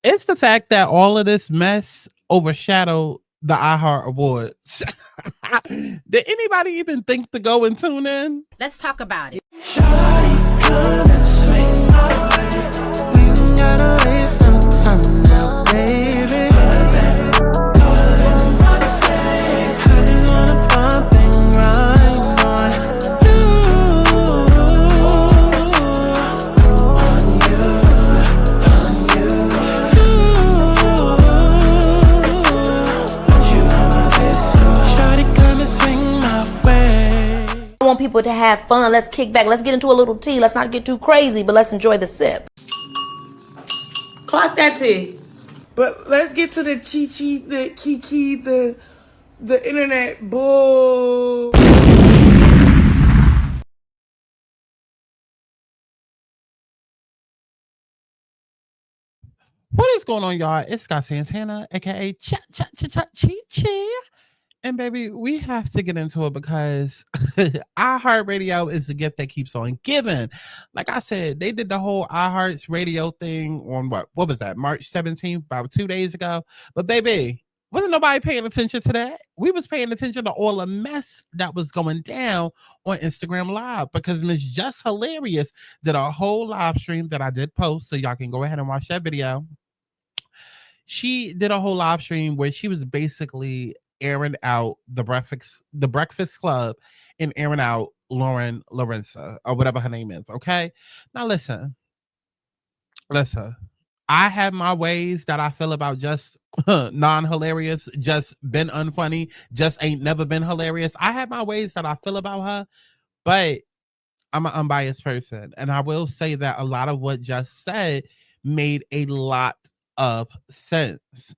It's the fact that all of this mess overshadowed the iHeart Awards. Did anybody even think to go and tune in? Let's talk about it. Shawty, come and swing my way. We ain't gotta waste no time now, baby. Put that in my face. I just wanna bump and grind on you. On you. Want you on my face, so shawty, come and swing my way. I want people to have fun. Let's kick back. Let's get into a little tea. Let's not get too crazy, but let's enjoy the sip. Clock that tea. But let's get to the chi-chi, the kiki, the internet bull. What is going on, y'all? It's Scott Santana, aka Chi. And baby, we have to get into it because iHeartRadio is the gift that keeps on giving. Like I said, they did the whole iHeart's radio thing on what was that? March 17th, about 2 days ago. But baby, wasn't nobody paying attention to that. We was paying attention to all the mess that was going down on Instagram Live because Miss Jess Hilarious did a whole live stream that I did post, so y'all can go ahead and watch that video. She did a whole live stream where she was basically airing out the Breakfast Club and airing out Lauren Lorenza or whatever her name is. Okay, now listen. I have my ways that I feel about just non-hilarious, just been unfunny, just ain't never been hilarious. I have my ways that I feel about her, but I'm an unbiased person, and I will say that a lot of what Just said made a lot of sense.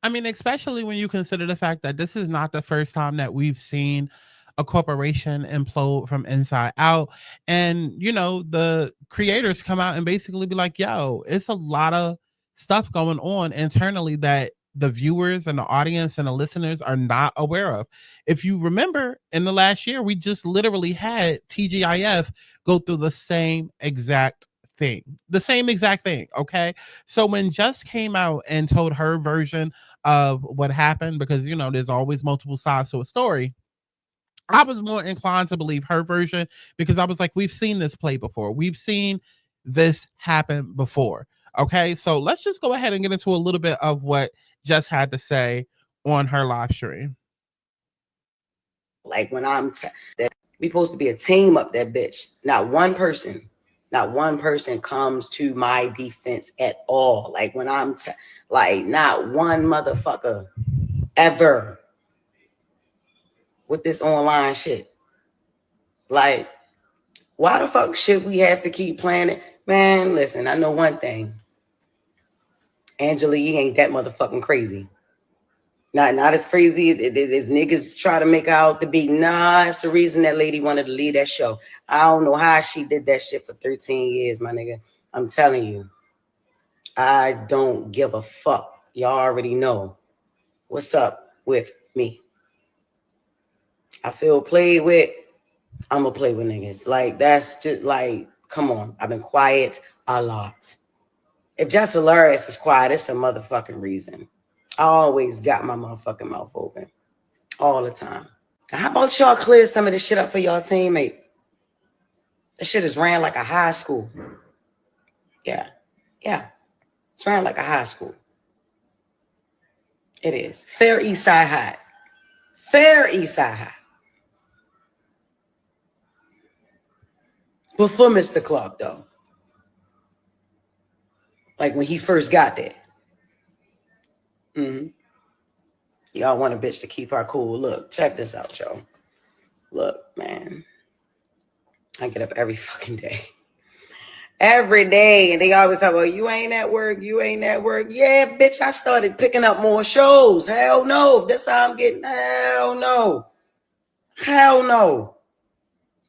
I mean, especially when you consider the fact that this is not the first time that we've seen a corporation implode from inside out. And, you know, the creators come out and basically be like, yo, it's a lot of stuff going on internally that the viewers and the audience and the listeners are not aware of. If you remember, in the last year, we just literally had TGIF go through the same exact thing. Okay. So when Jess came out and told her version of what happened, because you know there's always multiple sides to a story, I was more inclined to believe her version because I was like, we've seen this play before, we've seen this happen before. Okay, so let's just go ahead and get into a little bit of what Jess had to say on her live stream. Like when that we supposed to be a team up that bitch. Not one person comes to my defense at all. Like when like not one motherfucker ever with this online shit. Like, why the fuck should we have to keep playing it? Man, listen, I know one thing. Angela, you ain't that motherfucking crazy. Not as crazy as niggas try to make out to be. Nah, it's the reason that lady wanted to leave that show. I don't know how she did that shit for 13 years, my nigga. I'm telling you. I don't give a fuck. Y'all already know what's up with me. I feel played with. I'm gonna play with niggas. Like, that's just like, come on. I've been quiet a lot. If Jess Hilarious is quiet, it's a motherfucking reason. I always got my motherfucking mouth open. All the time. Now, how about y'all clear some of this shit up for y'all teammate? This shit is ran like a high school. Yeah. It's ran like a high school. It is. Fair East Side High. Before Mr. Clark, though. Like when he first got there. Y'all want a bitch to keep her cool. Look, check this out, y'all. Look, man. I get up every fucking day. Every day. And they always talk about, you ain't at work. Yeah, bitch, I started picking up more shows. Hell no. That's how I'm getting. Hell no.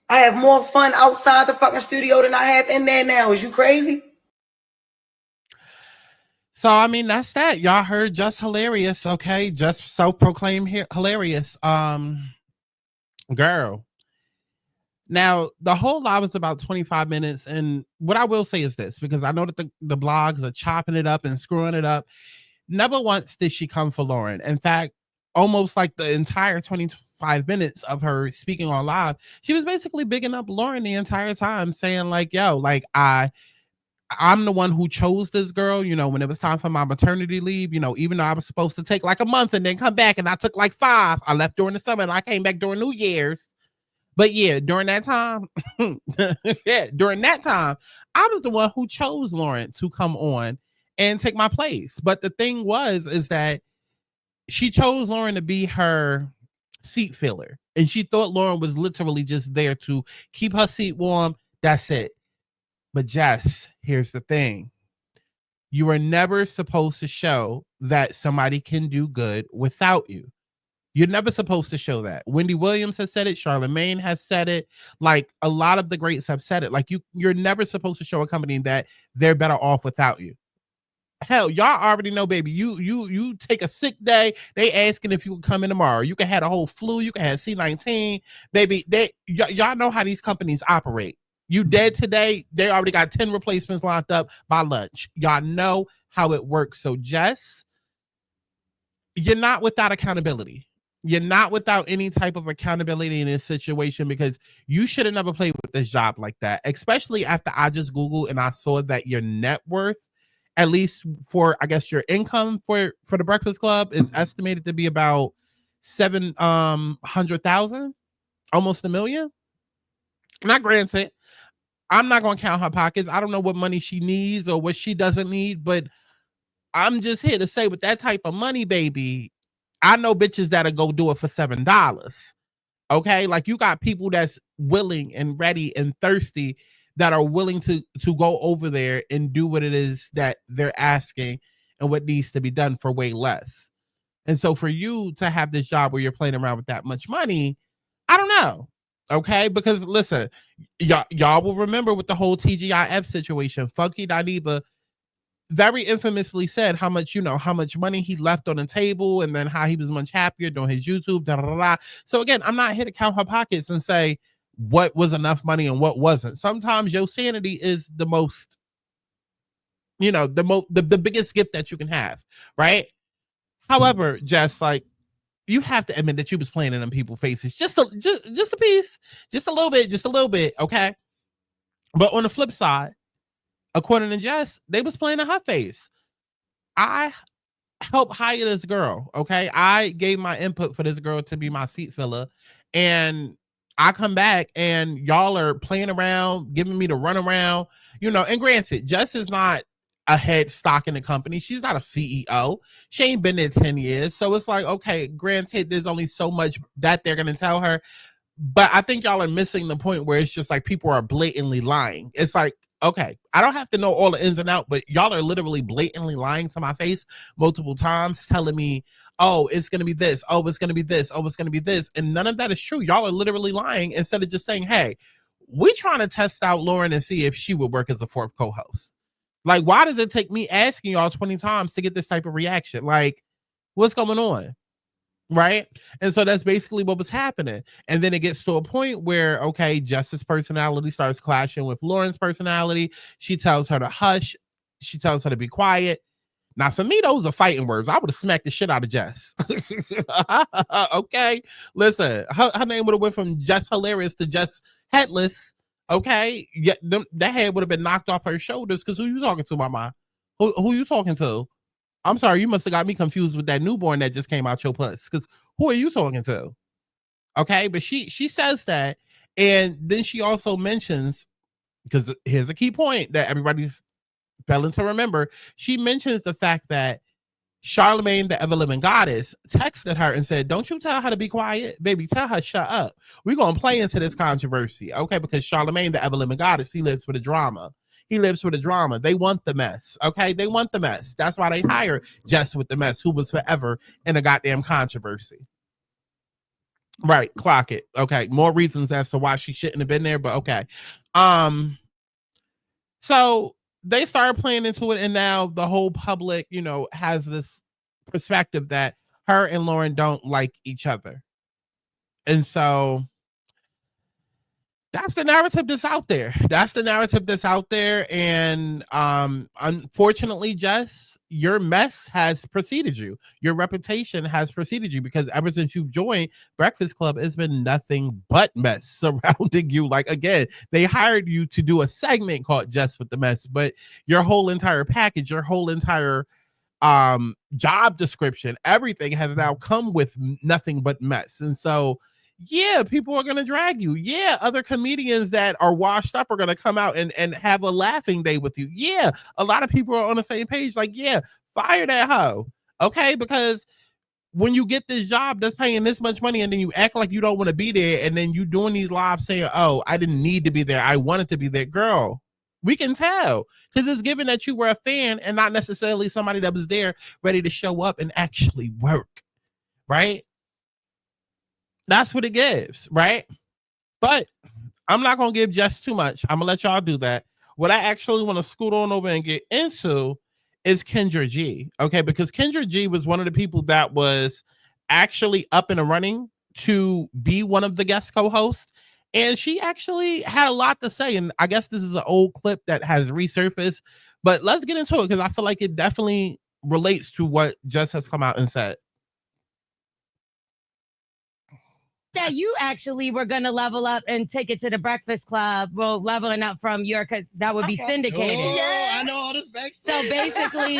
I have more fun outside the fucking studio than I have in there now. Is you crazy? So, I mean, that's that. Y'all heard Just Hilarious, okay? Just self-proclaimed hilarious. Girl, Now, the whole live was about 25 minutes. And what I will say is this, because I know that the blogs are chopping it up and screwing it up. Never once did she come for Lauren. In fact, almost like the entire 25 minutes of her speaking on live, she was basically bigging up Lauren the entire time, saying like, yo, like I'm the one who chose this girl, you know, when it was time for my maternity leave, you know, even though I was supposed to take like a month and then come back, and I took like 5. I left during the summer and I came back during New Year's. But yeah, during that time, during that time, I was the one who chose Lauren to come on and take my place. But the thing is that she chose Lauren to be her seat filler. And she thought Lauren was literally just there to keep her seat warm. That's it. But Jess, here's the thing. You are never supposed to show that somebody can do good without you. You're never supposed to show that. Wendy Williams has said it. Charlamagne has said it. Like a lot of the greats have said it. Like you're never supposed to show a company that they're better off without you. Hell, y'all already know, baby. You take a sick day. They asking if you can come in tomorrow. You can have a whole flu. You can have C-19, baby. Y'all know how these companies operate. You dead today, they already got 10 replacements locked up by lunch. Y'all know how it works. So Jess, you're not without accountability. You're not without any type of accountability in this situation, because you should have never played with this job like that, especially after I just Googled and I saw that your net worth, at least for, I guess, your income for the Breakfast Club is estimated to be about 700,000, almost $1 million. Not granted, I'm not going to count her pockets. I don't know what money she needs or what she doesn't need, but I'm just here to say, with that type of money, baby, I know bitches that'll go do it for $7. Okay? Like, you got people that's willing and ready and thirsty that are willing to go over there and do what it is that they're asking and what needs to be done for way less. And so for you to have this job where you're playing around with that much money, I don't know. Okay, because listen, y'all will remember with the whole TGIF situation, Funky Dineva very infamously said how much money he left on the table, and then how he was much happier doing his YouTube. Da, da, da, da. So again, I'm not here to count her pockets and say what was enough money and what wasn't. Sometimes your sanity is the most, the biggest gift that you can have, right? However, Jess, like, you have to admit that you was playing in them people's faces just a piece, just a little bit, okay? But on the flip side, according to Jess, they was playing in her face. I helped hire this girl, okay? I gave my input for this girl to be my seat filler, and I come back and y'all are playing around, giving me the run around, and granted, Jess is not a head stock in the company. She's not a CEO. She ain't been there 10 years. So it's like, okay, granted, there's only so much that they're going to tell her. But I think y'all are missing the point where it's just like people are blatantly lying. It's like, okay, I don't have to know all the ins and outs, but y'all are literally blatantly lying to my face multiple times, telling me, oh, it's going to be this. Oh, it's going to be this. Oh, it's going to be this. And none of that is true. Y'all are literally lying instead of just saying, hey, we trying to test out Lauren and see if she would work as a 4th co-host. Like, why does it take me asking y'all 20 times to get this type of reaction? Like, what's going on? Right? And so that's basically what was happening. And then it gets to a point where, okay, Jess's personality starts clashing with Lauren's personality. She tells her to hush. She tells her to be quiet. Now, for me, those are fighting words. I would have smacked the shit out of Jess. Okay? Listen, her name would have went from Jess Hilarious to Jess Headless. Okay, yeah, that head would have been knocked off her shoulders. Because who you talking to, mama? Who you talking to? I'm sorry, you must have got me confused with that newborn that just came out your puss. Because who are you talking to? Okay, but she says that, and then she also mentions, because here's a key point that everybody's failing to remember. She mentions the fact that Charlamagne, the ever-living goddess, texted her and said, don't you tell her to be quiet, baby. Tell her shut up. We're going to play into this controversy, okay? Because Charlamagne, the ever-living goddess, he lives for the drama. He lives for the drama. They want the mess, okay? They want the mess. That's why they hired Jess with the mess, who was forever in a goddamn controversy. Right, clock it. Okay, more reasons as to why she shouldn't have been there, but okay. So they started playing into it, and now the whole public, has this perspective that her and Lauren don't like each other. And so That's the narrative that's out there. That's the narrative that's out there. And unfortunately, Jess, your mess has preceded you. Your reputation has preceded you because ever since you've joined Breakfast Club, it's been nothing but mess surrounding you. Like, again, they hired you to do a segment called Jess with the Mess, but your whole entire package, your whole entire job description, everything has now come with nothing but mess. And so yeah, people are gonna drag you. Yeah, other comedians that are washed up are gonna come out and have a laughing day with you. Yeah, a lot of people are on the same page. Like, yeah, fire that hoe. Okay, because when you get this job that's paying this much money and then you act like you don't want to be there, and then you doing these lives saying, "Oh, I didn't need to be there. I wanted to be there." Girl, we can tell because it's given that you were a fan and not necessarily somebody that was there ready to show up and actually work. Right? That's what it gives, right? But I'm not gonna give Jess too much. I'm gonna let y'all do that. What I actually want to scoot on over and get into is Kendra G. Okay, because Kendra G was one of the people that was actually up and running to be one of the guest co-hosts. And she actually had a lot to say. And I guess this is an old clip that has resurfaced. But let's get into it because I feel like it definitely relates to what Jess has come out and said. That you actually were going to level up and take it to the Breakfast Club. Well, leveling up from your, because that would be syndicated. Oh, yeah, I know all this backstory. So basically,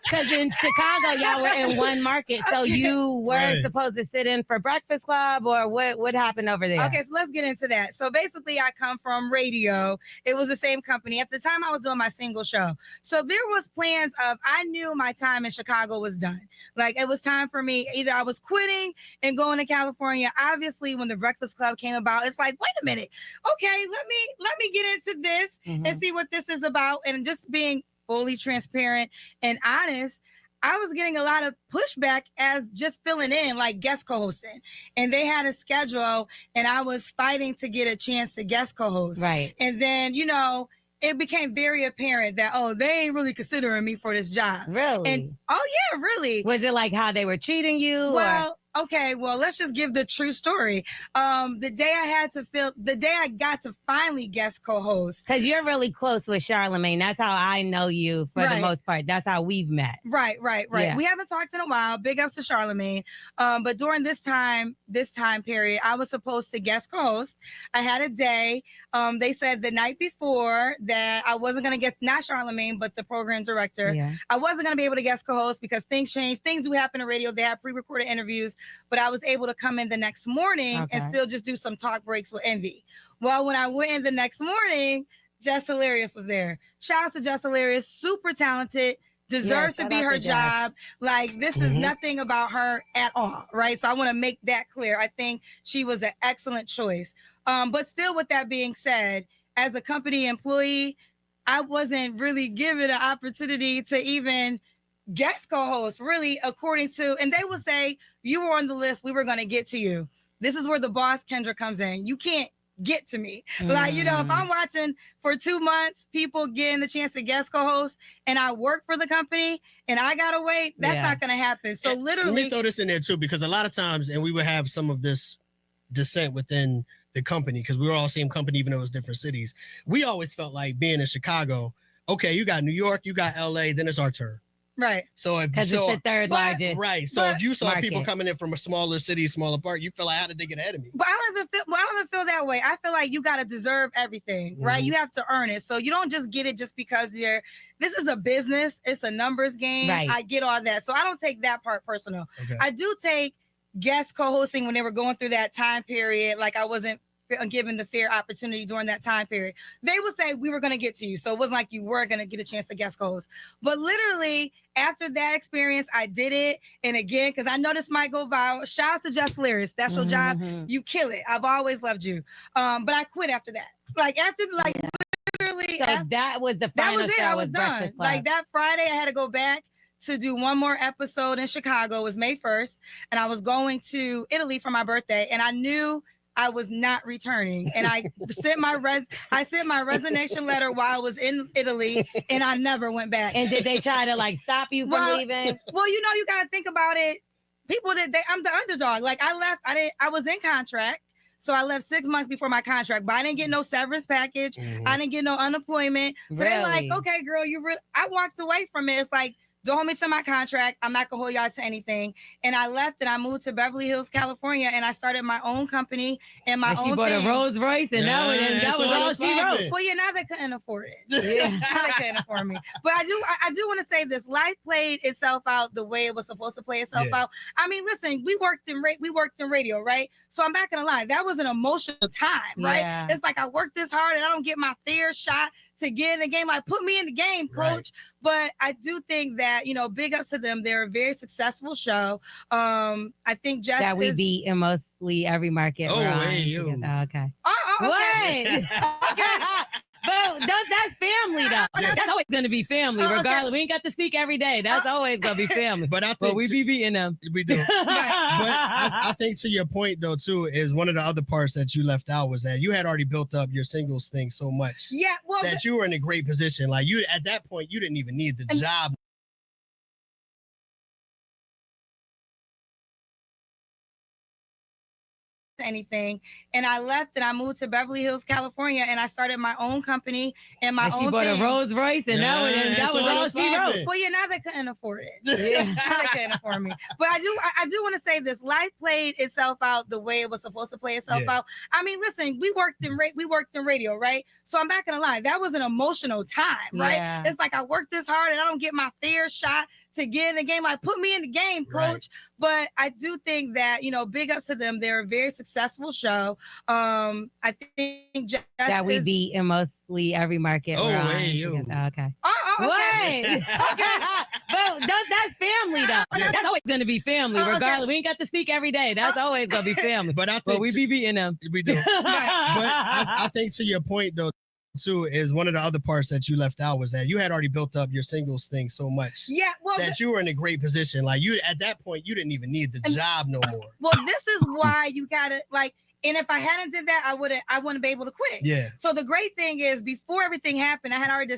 because in Chicago, y'all were in one market. So you were supposed to sit in for Breakfast Club, or what happened over there? Okay, so let's get into that. So basically, I come from radio. It was the same company. At the time, I was doing my single show. So there was plans of, I knew my time in Chicago was done. Like, it was time for me. Either I was quitting and going to California. Obviously, when the Breakfast Club came about, it's like, wait a minute. Okay, let me get into this and see what this is about. And just being fully transparent and honest, I was getting a lot of pushback as just filling in, like guest co-hosting. And they had a schedule, and I was fighting to get a chance to guest co-host. Right. And then, you know, it became very apparent that, oh, they ain't really considering me for this job. Really? And, oh, yeah, really. Was it like how they were treating you? Well, okay, well, let's just give the true story. The day I got to finally guest co-host. Because you're really close with Charlamagne. That's how I know you for the most part. That's how we've met. Right. Yeah. We haven't talked in a while. Big ups to Charlamagne. But during this time period, I was supposed to guest co-host. I had a day. They said the night before that I wasn't going to get, not Charlamagne, but the program director. Yeah. I wasn't going to be able to guest co-host because things changed. Things do happen in radio. They have pre-recorded interviews. But I was able to come in the next morning and still just do some talk breaks with Envy. Well, when I went in the next morning, Jess Hilarious was there. Shout out to Jess Hilarious, super talented, deserves to be her job. Like, this is nothing about her at all, right? So I want to make that clear. I think she was an excellent choice. But still, with that being said, as a company employee, I wasn't really given an opportunity to even guest co-host, really, according to, and they will say, you were on the list, we were going to get to you. This is where the boss, Kendra, comes in. You can't get to me. Like, you know, if I'm watching for 2 months, people getting the chance to guest co-host, and I work for the company, and I got to wait, that's not going to happen. So literally. Let me throw this in there, too, because a lot of times, and we would have some of this dissent within the company, because we were all the same company, even though it was different cities. We always felt like being in Chicago, okay, you got New York, you got LA, then it's our turn. Right. So if because it's the third largest. Right. So if you saw market. people coming in from a smaller city, smaller part, you feel like, how did they get ahead of me? But I don't even feel that way. I feel like you got to deserve everything, right? You have to earn it. So you don't just get it just because this is a business. It's a numbers game. Right. I get all that. So I don't take that part personal. Okay. I do take guest co-hosting when they were going through that time period. Like, I wasn't given the fair opportunity during that time period. They would say, we were going to get to you. So it wasn't like you were going to get a chance to guest co-host. But literally, after that experience, I did it. And again, because I know this might go viral, shout out to Jess Hilarious. That's your job. You kill it. I've always loved you. But I quit after that. Literally. So that was the final show. I was done. Like, that Friday, I had to go back to do one more episode in Chicago. It was May 1st. And I was going to Italy for my birthday. And I knew I was not returning, and I sent my resignation letter while I was in Italy, and I never went back. And did they try to like stop you from leaving? Well, you know, you got to think about it. People I'm the underdog. Like, I left. I was in contract, So I left 6 months before my contract, but I didn't get no severance package. I didn't get no unemployment. So they're like, okay, girl, I walked away from it. It's like, don't hold me to my contract. I'm not gonna hold y'all to anything. And I left and I moved to Beverly Hills, California, and I started my own company and my own She bought thing. a Rolls Royce, and that was all she wrote. Well, yeah, now they couldn't afford it. Yeah, now they couldn't afford me. But I do want to say this: life played itself out the way it was supposed to play itself out. I mean, listen, we worked in radio, right? So I'm not gonna lie, that was an emotional time, right? It's like I worked this hard and I don't get my fair shot to get in the game. Like, put me in the game, coach. Right. But I do think that, big ups to them. They're a very successful show. I think Jess that we beat in mostly every market. Oh, hey, you. Okay. Okay. Okay. But that's family, though. That's always going to be family, regardless. We ain't got to speak every day. That's always going to be family. But we be beating them. We do. But I think to your point, though, too, is one of the other parts that you left out was that you had already built up your singles thing so much. Yeah, well, that you were in a great position. Like, you at that point, you didn't even need the job. Anything, and I left and I moved to Beverly Hills, California, and I started my own company and my own she bought thing. a Rolls Royce, and that was all she wrote. Well, yeah, now they couldn't afford it. Yeah, now they couldn't afford me. But I do want to say this: life played itself out the way it was supposed to play itself out. I mean, listen, we worked in radio, right? So I'm not gonna lie, that was an emotional time, right? Yeah. It's like I worked this hard and I don't get my fair shot to get in the game. Like, put me in the game, coach. Right. But I do think that, big ups to them. They're a very successful show. I think Jess that we beat in mostly every market. Oh, hey, you. Okay. Okay. Okay. But that's family, though. That's always going to be family, regardless. We ain't got to speak every day. That's always going to be family. But we be beating them. We do. But I think to your point, though, too, is one of the other parts that you left out was that you had already built up your singles thing so much. Yeah, well, that you were in a great position. Like, you at that point, you didn't even need the job no more. Well, this is why you gotta and if I hadn't did that, I wouldn't be able to quit. Yeah. So the great thing is, before everything happened, I had already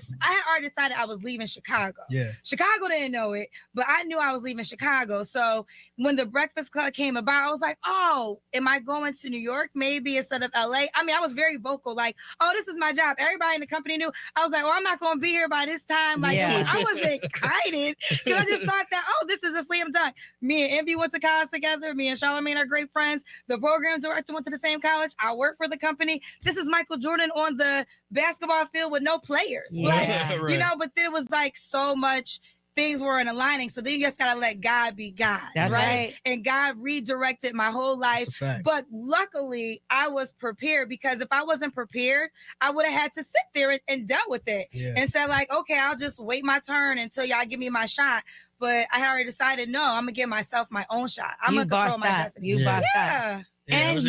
decided I was leaving Chicago. Yeah. Chicago didn't know it, but I knew I was leaving Chicago. So when the Breakfast Club came about, I was like, oh, am I going to New York maybe instead of LA? I mean, I was very vocal, like, oh, this is my job. Everybody in the company knew. I was like, well, I'm not going to be here by this time. Like, I wasn't excited because I just thought that, oh, this is a slam dunk. Me and Envy went to college together. Me and Charlamagne are great friends. The program director went to the same college. I work for the company. This is Michael Jordan on the basketball field with no players. Yeah, right. But there was like so much things weren't aligning. So then you just gotta let God be God. That's right. And God redirected my whole life. But luckily I was prepared, because if I wasn't prepared, I would have had to sit there and dealt with it and said, like, okay, I'll just wait my turn until y'all give me my shot. But I had already decided, no, I'm gonna give myself my own shot. I'm gonna control my destiny. You bossed up. And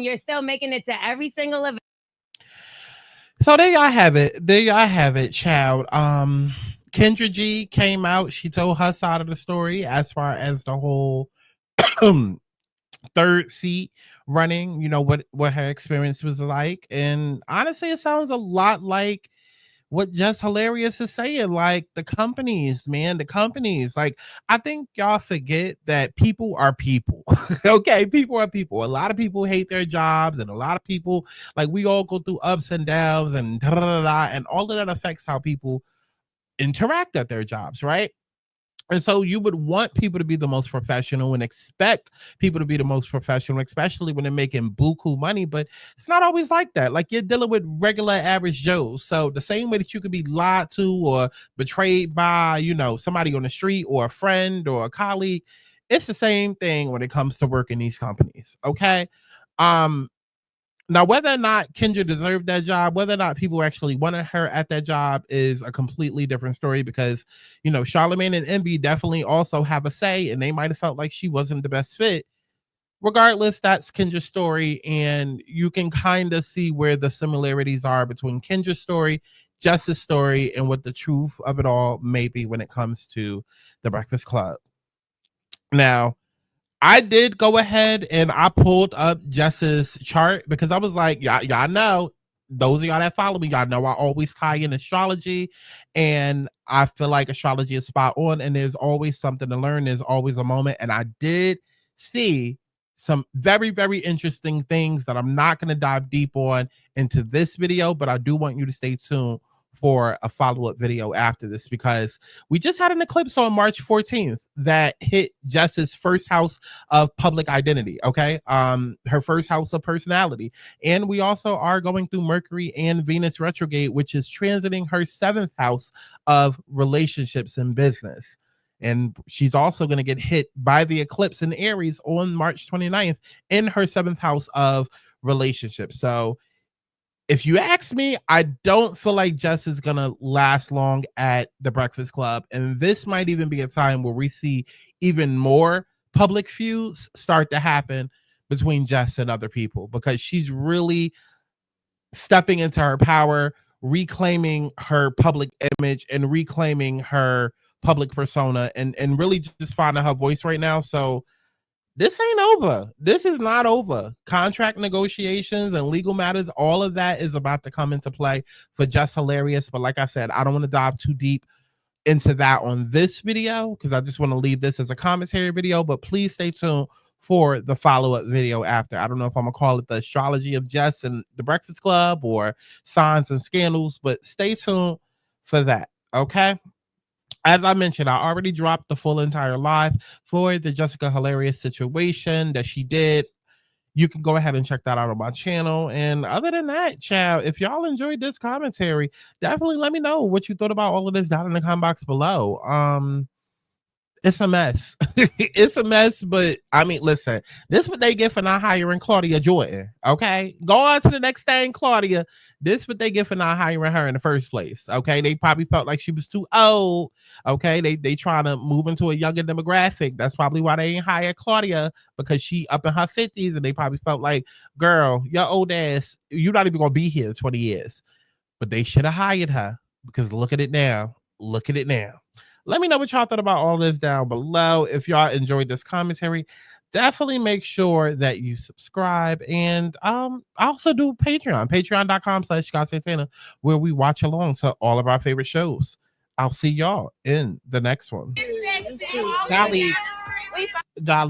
you're still making it to every single event. So there y'all have it, child. Kendra G came out. She told her side of the story as far as the whole third seat running, what her experience was like. And honestly, it sounds a lot like what Just Hilarious is saying. Like, the companies, like, I think y'all forget that people are people. Okay, people are people. A lot of people hate their jobs, and a lot of people, like, we all go through ups and downs, and and all of that affects how people interact at their jobs, right? And so you would want people to be the most professional and expect people to be the most professional, especially when they're making buku money. But it's not always like that. Like, you're dealing with regular average Joes. So the same way that you could be lied to or betrayed by, somebody on the street or a friend or a colleague, it's the same thing when it comes to working these companies. Okay. Now, whether or not Kendra deserved that job, whether or not people actually wanted her at that job is a completely different story, because, Charlamagne and Envy definitely also have a say, and they might have felt like she wasn't the best fit. Regardless, that's Kendra's story, and you can kind of see where the similarities are between Kendra's story, Jess's story, and what the truth of it all may be when it comes to the Breakfast Club. Now, I did go ahead and I pulled up Jess's chart, because I was like, y'all know, those of y'all that follow me, y'all know I always tie in astrology, and I feel like astrology is spot on, and there's always something to learn. There's always a moment. And I did see some very, very interesting things that I'm not going to dive deep on into this video, but I do want you to stay tuned for a follow-up video after this, because we just had an eclipse on March 14th that hit Jess's first house of public identity. Okay. Her first house of personality. And we also are going through Mercury and Venus retrograde, which is transiting her 7th house of relationships and business. And she's also going to get hit by the eclipse in Aries on March 29th in her 7th house of relationships. So if you ask me, I don't feel like Jess is going to last long at the Breakfast Club. And this might even be a time where we see even more public feuds start to happen between Jess and other people, because she's really stepping into her power, reclaiming her public image and reclaiming her public persona, and really just finding her voice right now. So this ain't over. This is not over. Contract negotiations and legal matters, all of that is about to come into play for Just Hilarious. But like I said, I don't want to dive too deep into that on this video, because I just want to leave this as a commentary video. But please stay tuned for the follow-up video after. I don't know if I'm gonna call it the astrology of Jess and the Breakfast Club or signs and scandals, but stay tuned for that. Okay. As I mentioned, I already dropped the full entire live for the Jessica Hilarious situation that she did. You can go ahead and check that out on my channel. And other than that, child, if y'all enjoyed this commentary, definitely let me know what you thought about all of this down in the comment box below. It's a mess. It's a mess, but I mean, listen, this is what they get for not hiring Claudia Jordan. Okay, go on to the next thing, Claudia. This is what they get for not hiring her in the first place. Okay, they probably felt like she was too old. Okay, they trying to move into a younger demographic. That's probably why they ain't hire Claudia, because she up in her 50s, and they probably felt like, girl, your old ass, you're not even gonna be here in 20 years. But they should have hired her, because look at it now. Look at it now. Let me know what y'all thought about all this down below. If y'all enjoyed this commentary, definitely make sure that you subscribe. And I also do Patreon, patreon.com/Santana, where we watch along to all of our favorite shows. I'll see y'all in the next one. Dolly,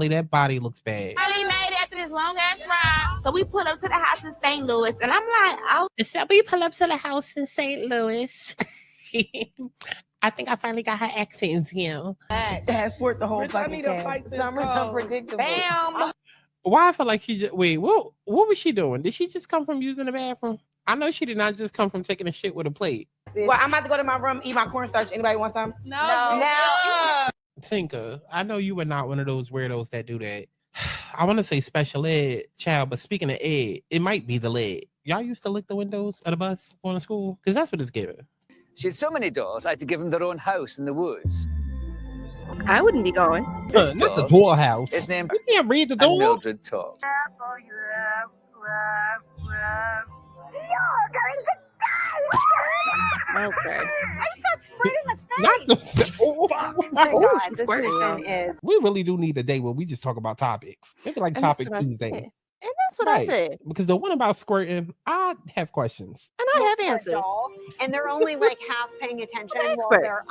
that body looks bad. Dolly made it after this long ass ride. So we pull up to the house in St. Louis, and I'm like, oh. So we pull up to the house in St. Louis. I think I finally got her accents, you. That's worth the whole fucking cast. Summer's unpredictable. Bam. Why I feel like she just wait, what was she doing? Did she just come from using the bathroom? I know she did not just come from taking a shit with a plate. Well, I'm about to go to my room, eat my cornstarch. Anybody want some? No. Tinker, I know you were not one of those weirdos that do that. I want to say special ed, child, but speaking of ed, it might be the lead. Y'all used to lick the windows of the bus going to school? Because that's what it's giving. She had so many doors, I had to give them their own house in the woods. I wouldn't be going. Not the door house. His name. You can't read the door. Mildred talk. Okay. I just got sprayed in the face. Not the. God, this mission is. We really do need a day where we just talk about topics. Maybe like Topic Tuesday. And that's what I said. Because the one about squirting, I have questions. And I have answers. And they're only like half paying attention while they're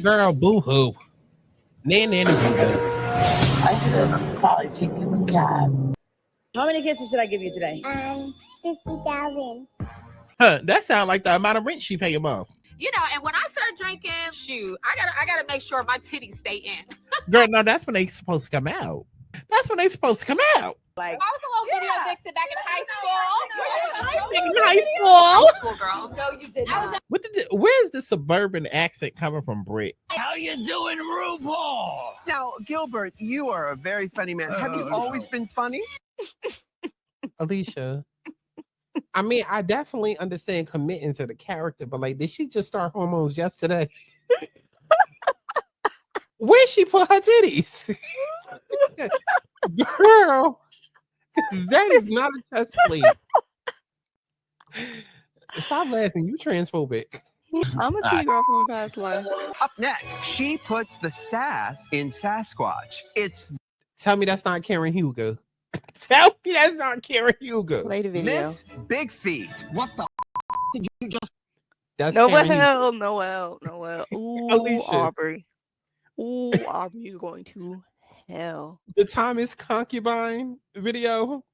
Girl, boo-hoo. Nanny. I should have probably taken a cab. How many kisses should I give you today? 50,000. That sounds like the amount of rent she pay a month. You know, and when I start drinking, shoot, I gotta make sure my titties stay in. Girl, no, that's when they supposed to come out. That's when they supposed to come out. Like, I was a little video vixen back in In high school, girl. No, you didn't. Where's the suburban accent coming from, Britt? How you doing, RuPaul? Now, Gilbert, you are a very funny man. Have you always been funny? Alicia, I mean, I definitely understand committing to the character, but like, did she just start hormones yesterday? Where she put her titties? Girl, that is not a chest plate. Stop laughing, you transphobic. I'm a T-girl from a past life. Up next, she puts the sass in Sasquatch. It's... Tell me that's not Karen Hugo. Tell me that's not Karen Hugo. Play the video. Miss Big Feet. What the did you just... That's Noel. Ooh, Alicia. Aubrey. Ooh, are you going to hell? The Thomas concubine video.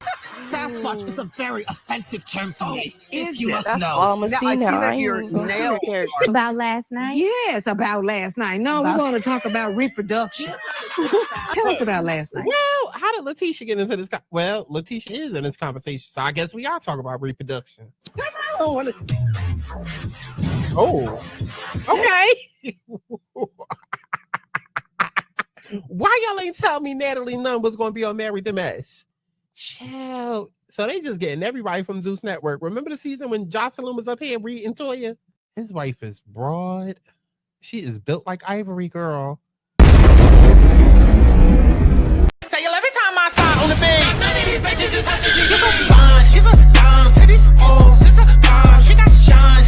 Sasquatch is a very offensive term to me. Is You it? must That's know. all I'm gonna Now, see I see now. that I ain't your even gonna see nail your character. About last night? Yes, about last night. No, we're going to talk about reproduction. Tell us about last night. Well, how did Letitia get into this? Well, Letitia is in this conversation, so I guess we are talking about reproduction. Oh, okay. Why y'all ain't tell me Natalie Nunn was going to be on Married to Mess? Child. So they just getting everybody from Zeus Network. Remember the season when Jocelyn was up here reading Toya? His wife is broad. She is built like Ivory, girl. Tell you every time I saw on the bed, none of these bitches is touching you. She's a fine, she's a dime. To these hoes, she's a dime. She got shine.